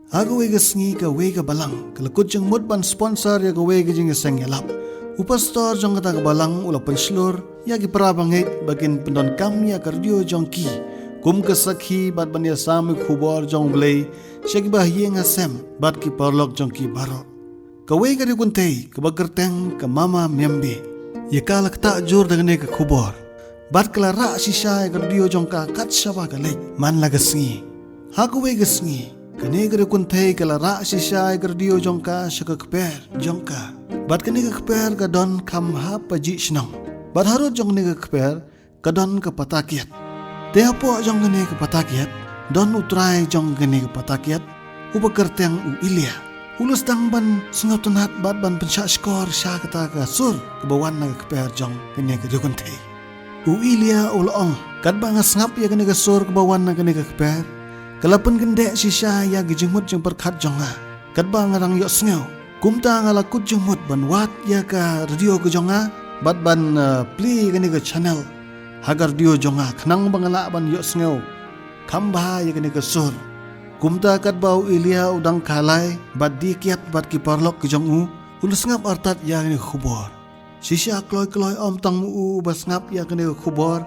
Aga wega sngi ka wega balang kala kujang mut ban sponsor ya ka wega jing isang yalap. Upastor jong kata ka balang ula penslur ya ki prabanget bagin pendon kam ya kardio jong ki. Kum ka sakhi bat ban ya sami khubor jong blay syaki bahye ngasem bat ki parlok jong ki baro. Ka wega ri kuntei ka bagerteng ka mama membe. Ya kala ka jur dengan ka khubor. Bat kala ra sisa ya kardio jong ka kat syaba ka lek man laga sngi. Haku wega sngi. Kani gere kuntai kala ra sisa gardio jongka shaka kper jongka bat kani ka kper ka don kam ha paji shnang bat harut jong ni ka kper ka don ka patakiat te apo jong kani ka patakiat don utrai jong kani ka patakiat upakerteng u ilia ulus dang ban sungap tunat bat ban pensha skor sha kata ka sur ka bawan na ka kper jong kani ka kuntai u ilia ulong kat ba nga ngap ya kani ka sur ka bawan na kani ka kper Kalapan gendek sisa ya gijengmut jeng perkat jonga. Kadba ngarang yok sngau. Kumta ngalakut jengmut ban wat ya ka radio ke jonga. Bat ban play kani ke channel. Hagar radio jonga kenang bangala ban yok sngau. Kamba ya kani ke sur. Kumta kadba ilia udang kalai. Bat di kiat bat ki parlok ke jongu. Ulus ngap artat ya kani khubor. Sisa kloy om tang mu bas ngap ya kani khubor.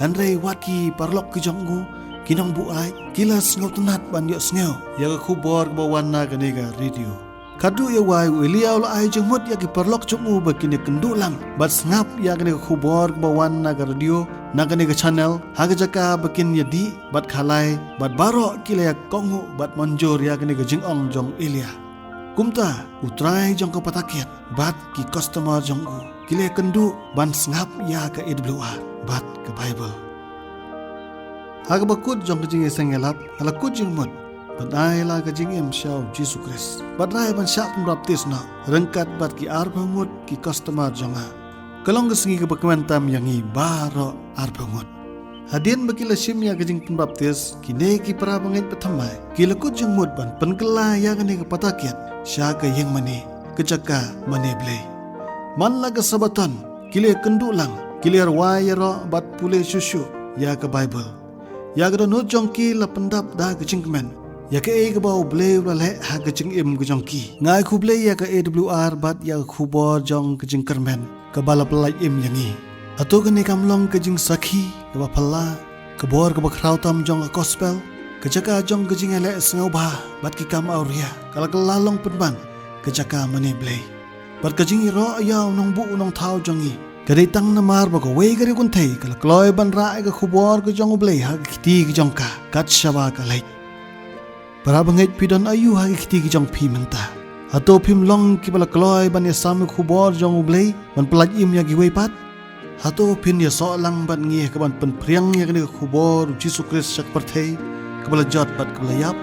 Handrei wat ki parlok ke jongu. Kinong buai kilas ngau tunat ban yok sngau ya ka khubor ka bawana kani ka radio kadu ya wai wilia ul ai jengmut ya ki perlok chumu bakini kendulang bat ngap ya kani ka khubor ka bawana ka radio na kani ka channel haga jaka bakin ya di bat khalai bat baro kila ya kongu bat monjor ya kani ka jingong jong ilia kumta utrai jong ka patakiat bat ki customer jong u kila kendu ban ngap ya ka AWR bat ka Bible Haga bakut jong kajing isang elap, ala kujing mut. Badai la kajing syau Jesus Christ. Badai ban syak pembaptis na. Rengkat bat ki arba mut ki customer jonga. Kalong kesengi ke bakwentam yang i baro arba mut. Hadin bakila simya kajing pembaptis, kini ki parabangit patamay. Kila kujing mut ban penkela ya kani ke patakiat. Syaka yang mani, kejaka mani blay. Man laga sabaton, kila kendulang, kila wayaro bat pule susu, ya ke Bible. Ya gada no jongki la pendap da ke cingkemen. Ya ke e ke bau blay le ha ke cingim ke jongki. Ngai ku blay ya ke AWR bat ya khubor jong ke cingkermen. Ke bala pelai im yangi. Atau ke ni kamlong ke jing sakhi ke bapala. Ke bor ke bakrau tam jong ke gospel. Ke jaka jong ke jing ele sengau bah bat ki kam auria. Kala ke lalong penban ke jaka mani blay. Bat ke jing ro ya unong bu unong tau jongi. Kadai tang namar bago wei kari kuntai kala kloy ban rae ka khubor ke jong blay ha kiti ke jong ka kat shaba ka lai para bangai pidon ayu ha kiti ke jong pi menta ato pim long ki bala kloy ban ya sam khubor jong blay ban pelaj im ya gi wei pat ato pin ya so lang ban ngi ka ban pen priang ya ke khubor Jesus Christ sak perthei ka bala jot pat ka bala yap